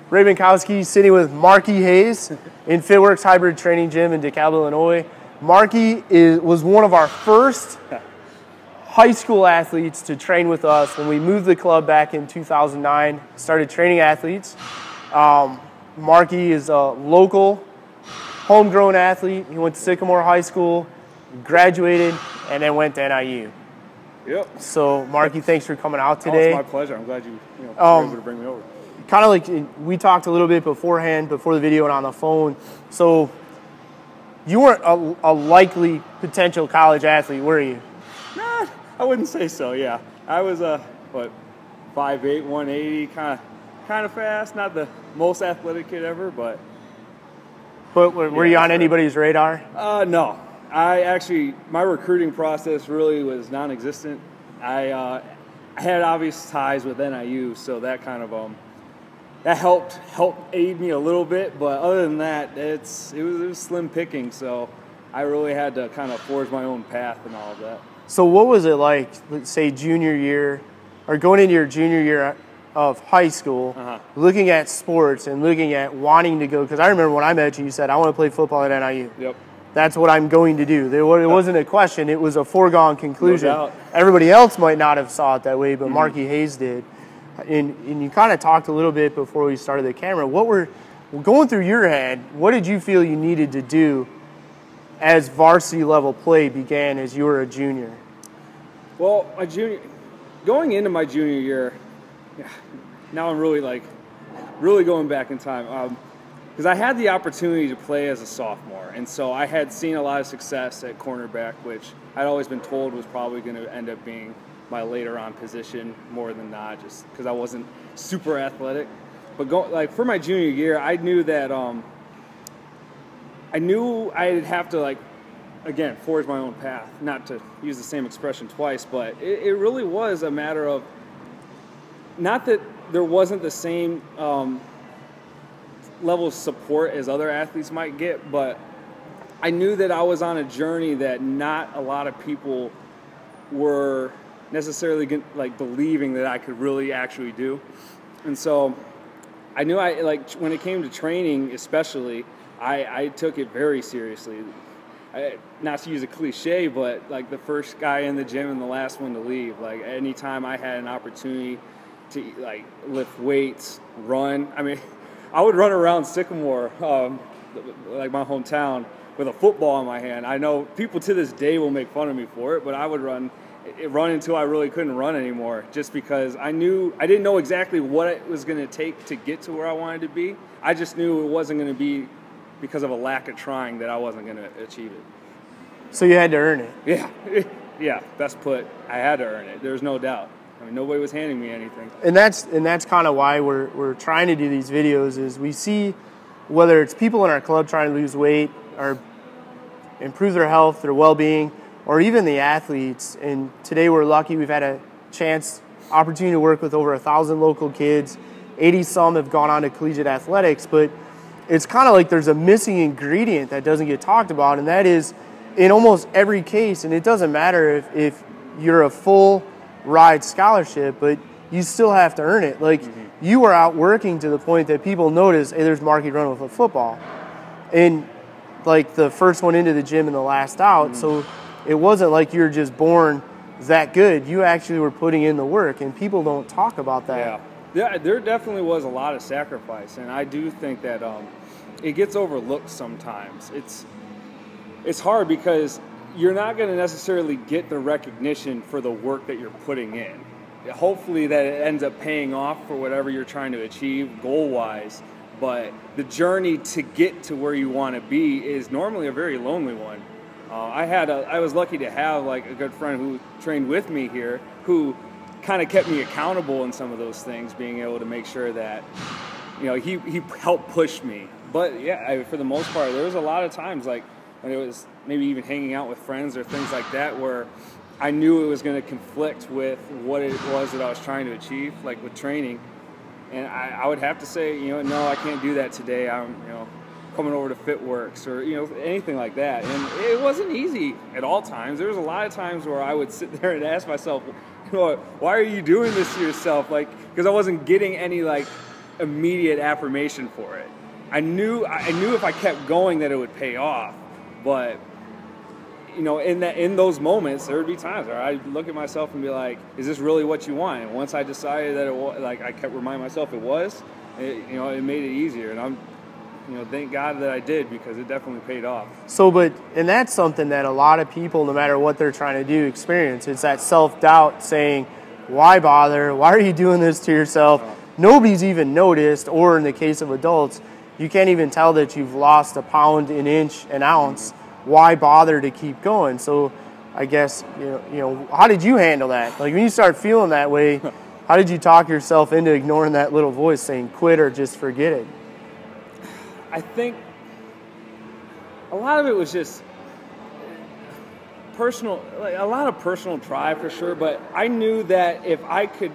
Ray Binkowski sitting with Marckie Hayes in Fitworkz Hybrid Training Gym in DeKalb, Illinois. Marckie was one of our first high school athletes to train with us when we moved the club back in 2009, started training athletes. Marckie is a local, homegrown athlete. He went to Sycamore High School, graduated, and then went to NIU. Yep. So, Marckie, thanks for coming out today. Oh, it's my pleasure. I'm glad you were able to bring me over. Kind of like we talked a little bit beforehand, before the video and on the phone. So, you weren't a likely potential college athlete, were you? Nah, I wouldn't say so. Yeah, I was 5'8", 180, kind of fast. Not the most athletic kid ever, but. But were you on anybody's radar? No. My recruiting process really was non-existent. I had obvious ties with NIU, so that kind of that helped aid me a little bit. But other than that, it was slim picking. So I really had to kind of forge my own path and all of that. So what was it like, let's say junior year, or going into your junior year of high school, looking at sports and looking at wanting to go? Because I remember when I met you, you said, I want to play football at NIU. Yep. That's what I'm going to do. It wasn't a question. It was a foregone conclusion. No doubt. Everybody else might not have saw it that way, but Marckie Hayes did. And you kind of talked a little bit before we started the camera. What were going through your head? What did you feel you needed to do as varsity level play began as you were a junior? Well, going into my junior year, now I'm really going back in time. Because I had the opportunity to play as a sophomore, and so I had seen a lot of success at cornerback, which I'd always been told was probably going to end up being my later on position more than not, just because I wasn't super athletic. But for my junior year, I knew that I knew I'd have to again forge my own path. Not to use the same expression twice, but it really was a matter of not that there wasn't the same level of support as other athletes might get, but I knew that I was on a journey that not a lot of people were necessarily believing that I could really actually do. And so I knew when it came to training especially, I took it very seriously. Not to use a cliche, but the first guy in the gym and the last one to leave. Anytime I had an opportunity to lift weights, run, I would run around Sycamore, my hometown, with a football in my hand. I know people to this day will make fun of me for it, but I would run until I really couldn't run anymore, just because I didn't know exactly what it was going to take to get to where I wanted to be. I just knew it wasn't going to be because of a lack of trying that I wasn't going to achieve it. So you had to earn it. Yeah, yeah. Best put. I had to earn it. There's no doubt. Nobody was handing me anything. And that's kind of why we're trying to do these videos, is we see whether it's people in our club trying to lose weight or improve their health, their well-being, or even the athletes. And today we're lucky we've had a opportunity to work with over 1,000 local kids. 80 some have gone on to collegiate athletics, but it's kind of like there's a missing ingredient that doesn't get talked about, and that is in almost every case, and it doesn't matter if you're a full ride scholarship, but you still have to earn it. You were out working to the point that people notice, hey, there's Marckie running with a football. And the first one into the gym and the last out. So it wasn't like you're just born that good. You actually were putting in the work, and people don't talk about that. Yeah, there definitely was a lot of sacrifice, and I do think that it gets overlooked sometimes. It's hard because you're not going to necessarily get the recognition for the work that you're putting in. Hopefully that it ends up paying off for whatever you're trying to achieve goal-wise, but the journey to get to where you want to be is normally a very lonely one. I was lucky to have a good friend who trained with me here, who kind of kept me accountable in some of those things, being able to make sure that he helped push me. But yeah, for the most part, there was a lot of times when it was maybe even hanging out with friends or things like that, where I knew it was going to conflict with what it was that I was trying to achieve, with training. And I would have to say, no, I can't do that today. I'm, coming over to Fitworkz or, anything like that. And it wasn't easy at all times. There was a lot of times where I would sit there and ask myself, why are you doing this to yourself? Because I wasn't getting any, immediate affirmation for it. I knew if I kept going that it would pay off, but you know, in those moments, there would be times where I'd look at myself and be like, "Is this really what you want?" And once I decided that it was, like, I kept reminding myself it was, you know, it made it easier. And you know, thank God that I did, because it definitely paid off. So, and that's something that a lot of people, no matter what they're trying to do, experience. It's that self-doubt saying, "Why bother? Why are you doing this to yourself?" Nobody's even noticed, or in the case of adults, you can't even tell that you've lost a pound, an inch, an ounce. Why bother to keep going? So I guess, you know, how did you handle that? Like, when you start feeling that way, how did you talk yourself into ignoring that little voice saying quit or just forget it? I think a lot of it was just personal, like a lot of personal drive for sure, but I knew that if I could,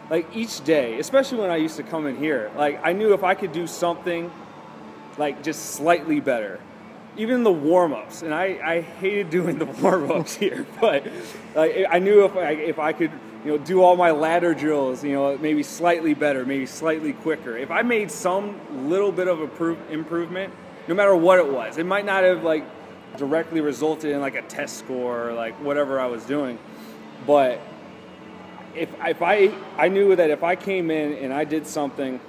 like, each day, especially when I used to come in here, like, I knew if I could do something like just slightly better, even the warm-ups, and I hated doing the warm-ups here, but like, I knew if I could, you know, do all my ladder drills, you know, maybe slightly better, maybe slightly quicker. If I made some little bit of improvement, no matter what it was, it might not have like directly resulted in like a test score or like whatever I was doing, but if I knew that if I came in and I did something,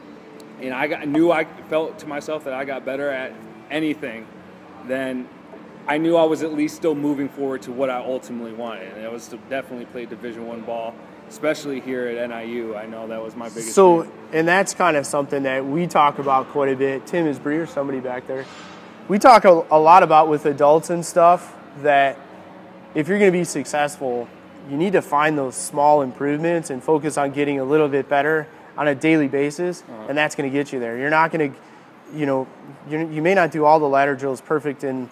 and I felt to myself that I got better at anything, then I knew I was at least still moving forward to what I ultimately wanted, and it was to definitely play Division I ball, especially here at NIU. I know that was my biggest thing. And that's kind of something that we talk about quite a bit. Tim, is Bree or somebody back there? We talk a lot about with adults and stuff that if you're going to be successful, you need to find those small improvements and focus on getting a little bit better on a daily basis, and that's going to get you there. You're not going to, you know, you may not do all the ladder drills perfect in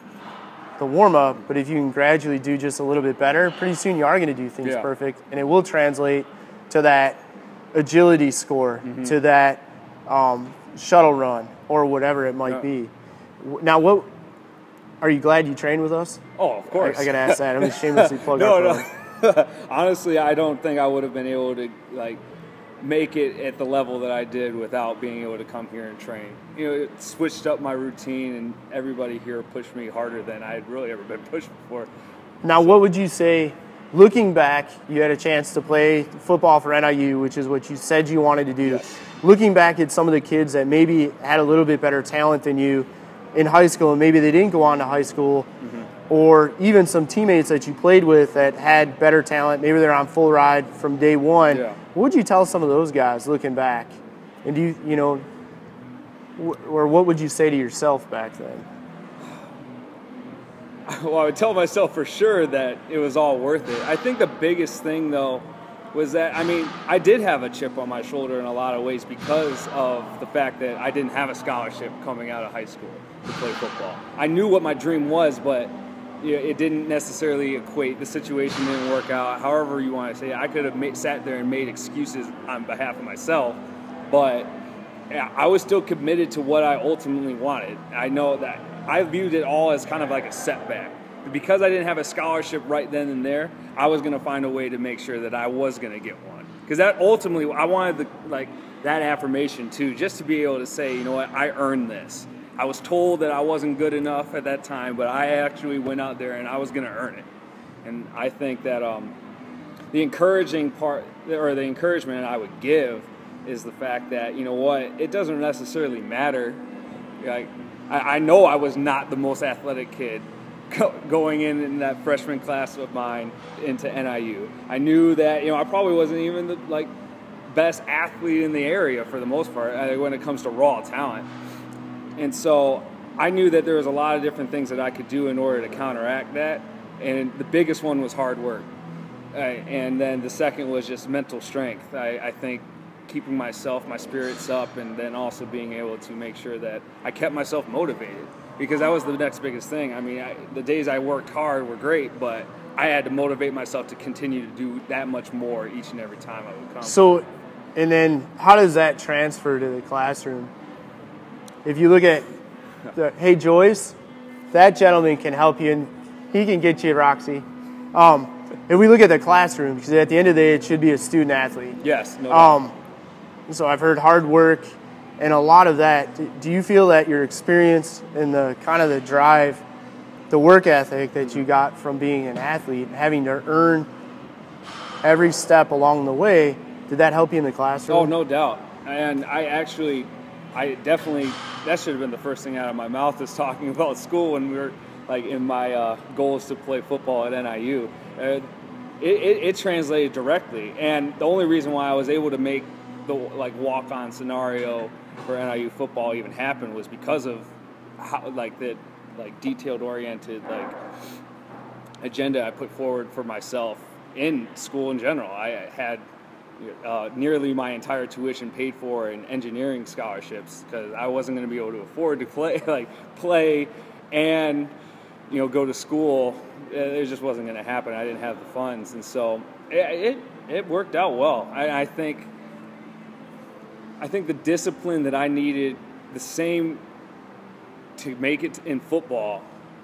the warm-up, but if you can gradually do just a little bit better, pretty soon you are going to do things perfect, and it will translate to that agility score, to that shuttle run, or whatever it might be. Now, are you glad you trained with us? Oh, of course. I got to ask that. I'm going to shamelessly plug No. Honestly, I don't think I would have been able to, like, make it at the level that I did without being able to come here and train. You know, it switched up my routine, and everybody here pushed me harder than I had really ever been pushed before. Now, what would you say, looking back, you had a chance to play football for NIU, which is what you said you wanted to do. Yes. Looking back at some of the kids that maybe had a little bit better talent than you in high school, and maybe they didn't go on to high school, or even some teammates that you played with that had better talent, maybe they're on full ride from day one. What would you tell some of those guys looking back? And do you know, or what would you say to yourself back then? Well, I would tell myself for sure that it was all worth it. I think the biggest thing, though, was that, I mean, I did have a chip on my shoulder in a lot of ways because of the fact that I didn't have a scholarship coming out of high school to play football. I knew what my dream was, but you know, it didn't necessarily equate. The situation didn't work out. However you want to say it, I could have sat there and made excuses on behalf of myself, but I was still committed to what I ultimately wanted. I know that I viewed it all as kind of like a setback. Because I didn't have a scholarship right then and there, I was going to find a way to make sure that I was going to get one. Because that ultimately, I wanted that affirmation too, just to be able to say, you know what, I earned this. I was told that I wasn't good enough at that time, but I actually went out there and I was going to earn it. And I think that the encouraging part, or the encouragement I would give, is the fact that, you know what, it doesn't necessarily matter. Like, I know I was not the most athletic kid going in that freshman class of mine into NIU. I knew that, you know, I probably wasn't even the best athlete in the area for the most part when it comes to raw talent. And so I knew that there was a lot of different things that I could do in order to counteract that. And the biggest one was hard work. And then the second was just mental strength. I think keeping my spirits up, and then also being able to make sure that I kept myself motivated. Because that was the next biggest thing. I mean, the days I worked hard were great, but I had to motivate myself to continue to do that much more each and every time I would come. So, and then how does that transfer to the classroom? If you look at, hey, Joyce, that gentleman can help you, and he can get you, Roxy. If we look at the classroom, because at the end of the day, it should be a student athlete. Yes, no doubt. So I've heard hard work, And a lot of that, do you feel that your experience and the kind of the drive, the work ethic that you got from being an athlete, having to earn every step along the way, did that help you in the classroom? Oh, no doubt. And I definitely, that should have been the first thing out of my mouth, is talking about school when we were like in my goals to play football at NIU. It translated directly. And the only reason why I was able to make the walk-on scenario for NIU football even happen was because of how detailed oriented agenda I put forward for myself in school in general. I had nearly my entire tuition paid for in engineering scholarships because I wasn't going to be able to afford to play and go to school. It just wasn't going to happen. I didn't have the funds, and so it worked out well. I think the discipline that I needed, the same to make it in football,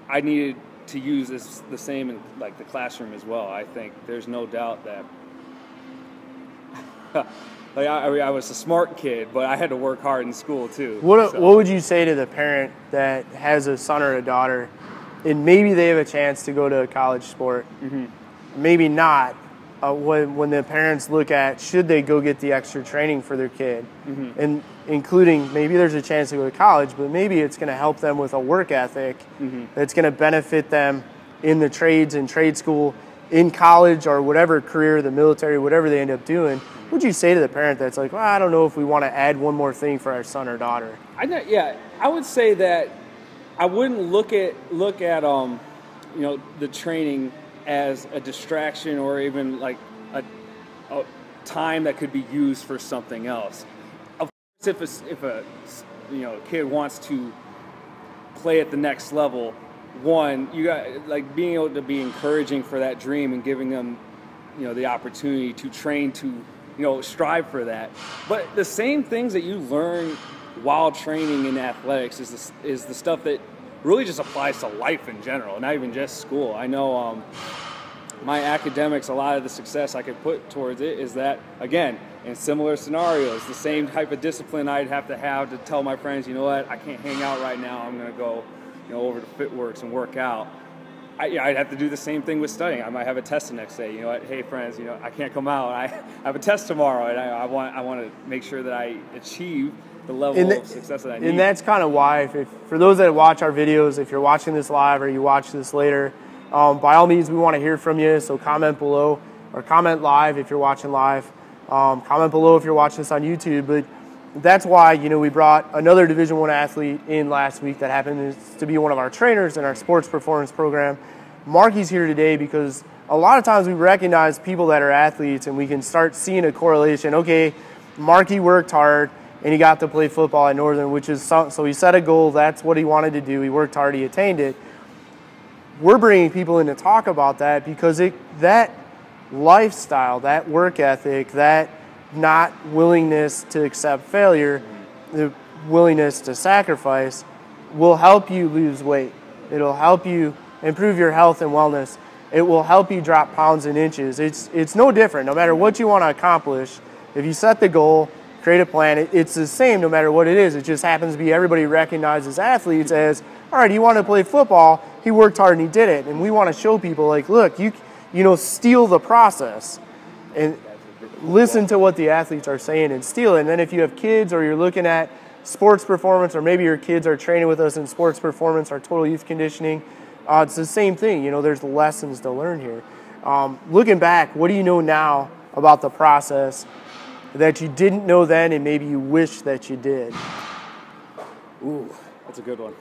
I needed to use the same in the classroom as well. I think there's no doubt that I was a smart kid, but I had to work hard in school too. What would you say to the parent that has a son or a daughter, and maybe they have a chance to go to a college sport, maybe not? When the parents look at, should they go get the extra training for their kid, and including maybe there's a chance to go to college, but maybe it's going to help them with a work ethic that's going to benefit them in the trades and trade school, in college, or whatever career, the military, whatever they end up doing. What would you say to the parent that's like, well, I don't know if we want to add one more thing for our son or daughter? I would say that I wouldn't look at the training as a distraction or even a time that could be used for something else. Of course, if a kid wants to play at the next level, one, you got being able to be encouraging for that dream and giving them the opportunity to train to strive for that. But the same things that you learn while training in athletics is the stuff that really just applies to life in general, not even just school. I know my academics, a lot of the success I could put towards it is that, again, in similar scenarios, the same type of discipline I'd have to tell my friends, you know what, I can't hang out right now, I'm going to go over to Fitworkz and work out. I'd have to do the same thing with studying. I might have a test the next day. You know what, hey friends, I can't come out. I have a test tomorrow, and I want to make sure that I achieve the level of success that I need. And that's kind of why, for those that watch our videos, if you're watching this live or you watch this later, by all means, we want to hear from you. So comment below, or comment live if you're watching live. Comment below if you're watching this on YouTube. But that's why we brought another Division I athlete in last week that happens to be one of our trainers in our sports performance program. Markie's here today because a lot of times we recognize people that are athletes and we can start seeing a correlation. Okay, Marckie worked hard and he got to play football at Northern, which is so he set a goal. That's what he wanted to do. He worked hard. He attained it. We're bringing people in to talk about that because that lifestyle, that work ethic, that not willingness to accept failure, the willingness to sacrifice, will help you lose weight. It'll help you improve your health and wellness. It will help you drop pounds and inches. It's no different. No matter what you want to accomplish, if you set the goal, create a plan, it's the same no matter what it is. It just happens to be everybody recognizes athletes as, all right, he wanted to play football, he worked hard and he did it. And we want to show people, like, look, you steal the process and listen to what the athletes are saying and steal it. And then if you have kids or you're looking at sports performance, or maybe your kids are training with us in sports performance or total youth conditioning, it's the same thing. There's lessons to learn here. Looking back, what do you know now about the process that you didn't know then and maybe you wish that you did? Ooh, that's a good one.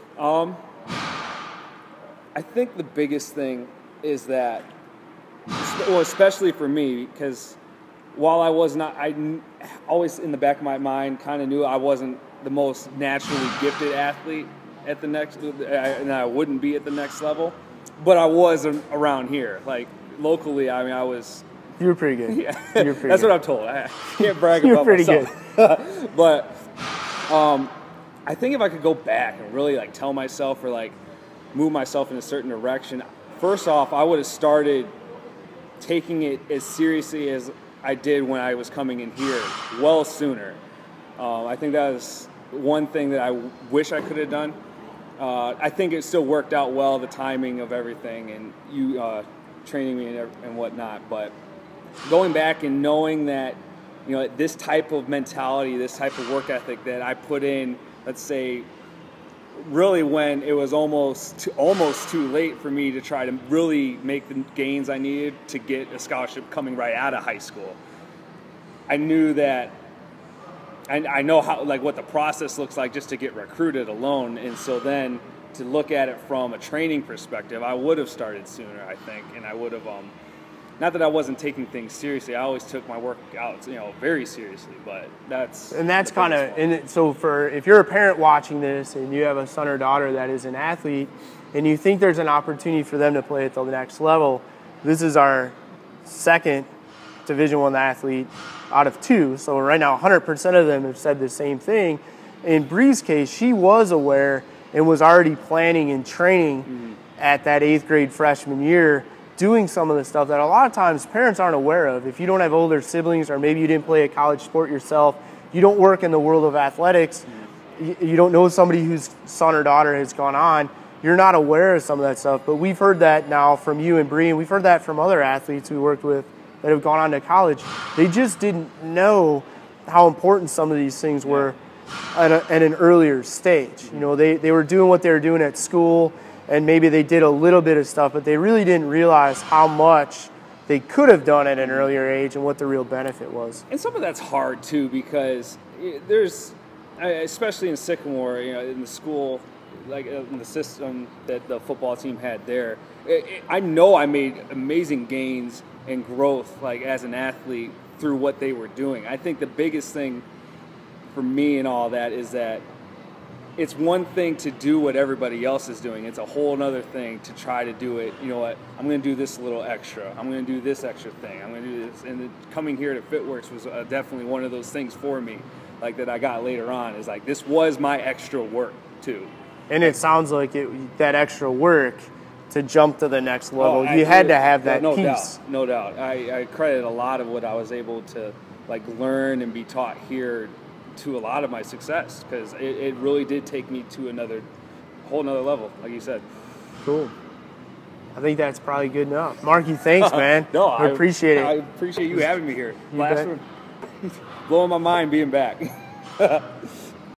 I think the biggest thing is that, well, especially for me, because while I was not, I always in the back of my mind kind of knew I wasn't the most naturally gifted athlete at the next, and I wouldn't be at the next level, but I was around here. Like locally, I mean, I was. You were pretty good. Yeah, You're pretty that's good. what I'm told. I can't brag You're about pretty myself. Good. But I think if I could go back and really tell myself or move myself in a certain direction, first off, I would have started taking it as seriously as I did when I was coming in here well sooner. I think that was one thing that I wish I could have done. I think it still worked out well, the timing of everything, and you training me and whatnot. But going back and knowing that, you know, this type of mentality, this type of work ethic that I put in, let's say, really when it was almost too late for me to try to really make the gains I needed to get a scholarship coming right out of high school. I knew that I know how, like, what the process looks like just to get recruited alone, and so then to look at it from a training perspective, I would have started sooner, I think, and I would have not that I wasn't taking things seriously. I always took my workouts, you know, very seriously, but that's kind of, and so for, if you're a parent watching this and you have a son or daughter that is an athlete and you think there's an opportunity for them to play at the next level, this is our second Division I athlete out of 2. So right now 100% of them have said the same thing. In Bree's case, she was aware and was already planning and training at that 8th grade freshman year, doing some of the stuff that a lot of times parents aren't aware of. If you don't have older siblings, or maybe you didn't play a college sport yourself, you don't work in the world of athletics, you don't know somebody whose son or daughter has gone on, you're not aware of some of that stuff. But we've heard that now from you and Bree, and we've heard that from other athletes we worked with that have gone on to college. They just didn't know how important some of these things were at an earlier stage. You know, they were doing what they were doing at school, and maybe they did a little bit of stuff, but they really didn't realize how much they could have done at an earlier age and what the real benefit was. And some of that's hard too, because there's, especially in Sycamore, you know, in the school, like in the system that the football team had there, I know I made amazing gains and growth, like as an athlete, through what they were doing. I think the biggest thing for me and all that is that it's one thing to do what everybody else is doing. It's a whole other thing to try to do it. You know what? I'm going to do this little extra. I'm going to do this extra thing. I'm going to do this. And coming here to Fitworkz was definitely one of those things for me, like that I got later on. Is like, this was my extra work too. And it sounds like that extra work to jump to the next level. You had to have that piece. No doubt. I credit a lot of what I was able to like learn and be taught here to a lot of my success, because it really did take me to whole nother level, like you said. Cool. I think that's probably good enough. Marckie, thanks, man. No, I appreciate it. I appreciate you having me here. Blowing my mind being back.